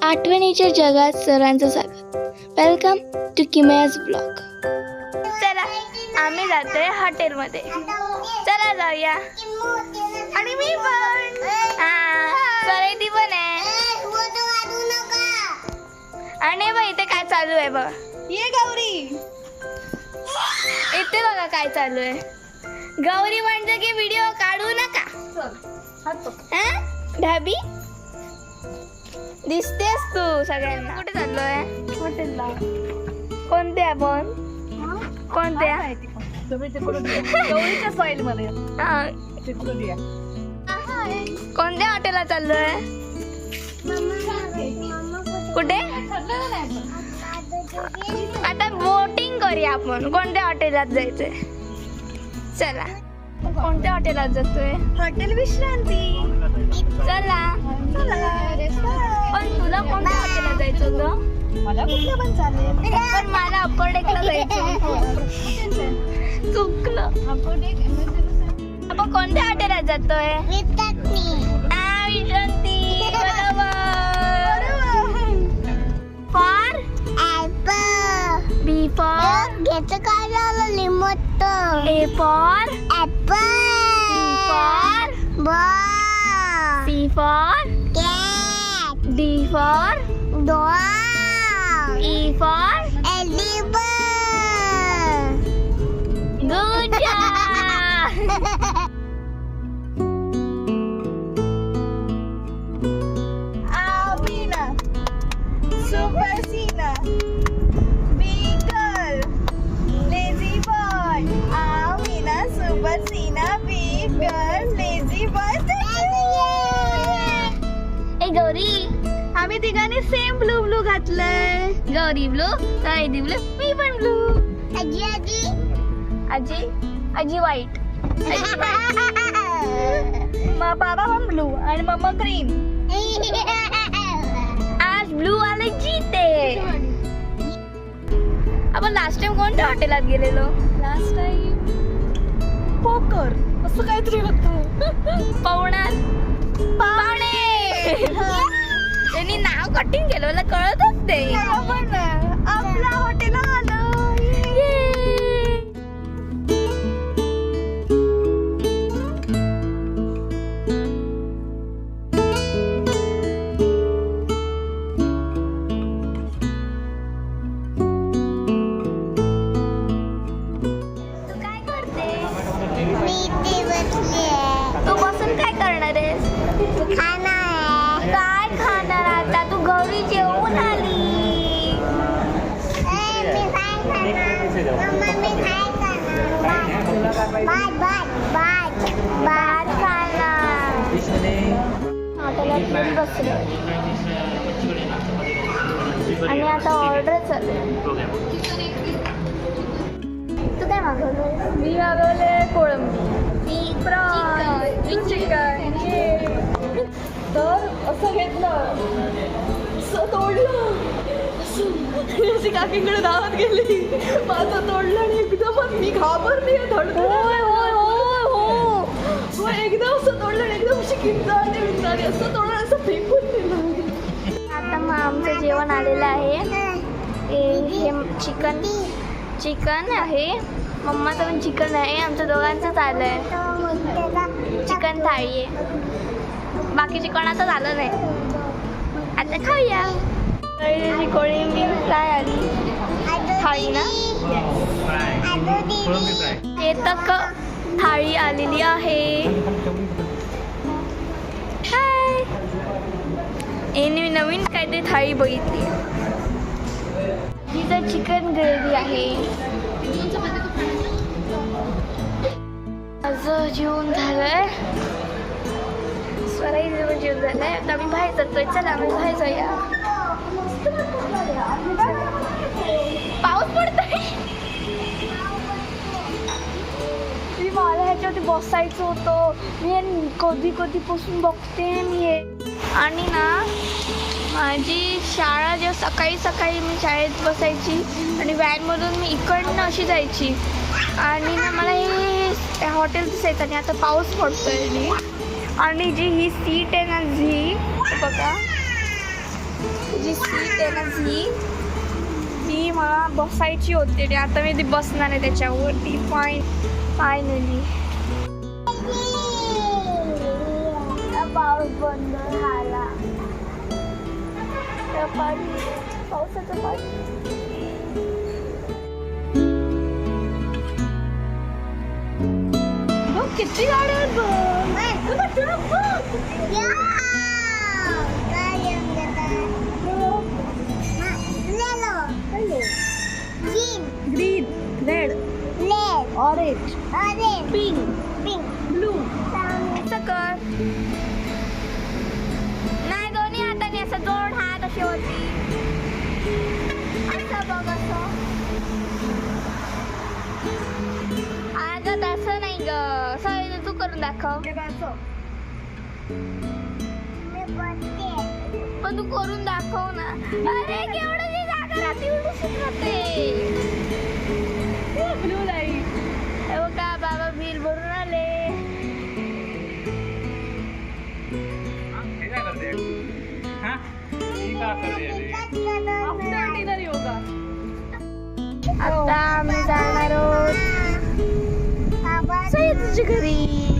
आठवणीच्या जगात सरांचं स्वागत. Welcome to Kimaya's blog. चला आम्ही जातोय हॉटेलमध्ये. चला जाऊया. आणि मी पण खरेदी पण आहे. आणि बघ इथे काय चालू आहे बघ. ये गौरी, इथे बघा काय चालू आहे. गौरी म्हणजे की व्हिडिओ काढू नका. ढाबी दिसतेस तू सगळ्यांना. कुठे चाललोय? हॉटेलला. कोणते आपण? कोणत्या? गौरीच्या स्टाईल मध्ये. कोणत्या हॉटेलला चाललोय? कुठे? आता बोटिंग करूया आपण. कोणत्या हॉटेलात जायचंय? चला कोणत्या हॉटेलात जातोय? हॉटेल विश्रांती. चला. पण तुला कोणत्या हॉटेलात जायचं होतं? मला कुठलं पण चालेल. पण मला अप्पर डेकला जायचं. चुकलं. आपण कोणत्या हॉटेलात जातोय? विश्रांती. फॉर बी फॉर घ्यायचं काय झालं लिमोट. A for apple. For ball. C for cat. D for dog. E for elephant. Good job. आमीना, सुपरसीना, बीगल, लेझी बॉय. आमीना, सुपरसीना, बीगल, लेझी बॉय. ए गौरी, आम्ही तिघांनी सेम ब्लू ब्लू घातलंय. गौरी ब्लू, सायदी ब्लू, मी पण ब्लू. आजी आजी. आजी आजी व्हाईट. बाबा पण ब्लू आणि मम्मा ग्रीन. आज ब्लू वाले जीते. आपण लास्ट टाइम कोणत्या हॉटेलात गेलेलो? लास्ट टाइम पोकर असं काहीतरी होतं. पावणे. त्यांनी नाव कटिंग केलं मला कळतच नाही. पण आपला हॉटेल आलं. तू काय करते? मी इथे बसली आहे. तू बसून काय करणार आहेस? खाना आहे. काय खाणार आता? तू घरी जेवून आली. मी काय खाणार? मम्मा मी काय खाणार? भात. भात खाणार. हॉटेलात येऊन बसलो आणि आता ऑर्डर चालू आहे. तू काय मागवलं? मी मागवले कोळंबी, मी प्रॉन, चिकन. तर असं घेतलं, असं तोडलं, अशी काकीकडे धावत गेली, माझं तोडलं आणि एकदमच मी घाबरली. एकदम असं तोडलं आणि एकदम अशी किंचाळली असं तोडलं, असं फेकून दिलं. आता मग आमचं जेवण आलेलं आहे. हे चिकन आहे. मम्माचं पण चिकन आहे. आमच्या दोघांचंच आलं आहे. चिकन थाळी आहे. बाकीची कोणाचं झालं नाही. आता खाऊया. कोळंबी फ्राय आली. थाळी ना हे तक थाळी आलेली आहे. हाय. मी नवीन काहीतरी थाळी बघितली. ही तर चिकन ग्रेव्ही आहे. माझं जेवण झालंय. स्वराईचं जेवण झालंय. आता आम्ही बाहेर जातोय. चला आम्ही बाहेर जाऊया. पाऊस पडतोय. मला ह्याच्यावरती बसायचं होतं. मी कधीपासून बघते मी हे. आणि ना माझी शाळा जेव्हा सकाळी मी शाळेत बसायची आणि व्हॅनमधून मी इकडनं अशी जायची आणि ना मला हे हॉटेल दिसायचं आणि आता पाऊस पडतोय आणि जी ही सीट आहे ना, ही बघा जी सीट आहे ना ती मला बसायची होती आणि आता मी ती बसणार आहे त्याच्यावरती फायनली. पाऊस बंद झाला. पावसाचं पाणी बघ किती गाड्या आहेत green red orange pink blue. असं कर नाही दोन्ही हाताने असं जोड हात अशी होती असं बघ असं. आता तसं नाही ग सगळं तू करून दाखव. पण तू करून दाखव ना. अरे केवढं जी जागा राहते उलट राहते. ब्लू लाईट हे बघा बाबा बिल भरून आले. आता आम्ही जाणार आहोत सय्यदच्या घरी.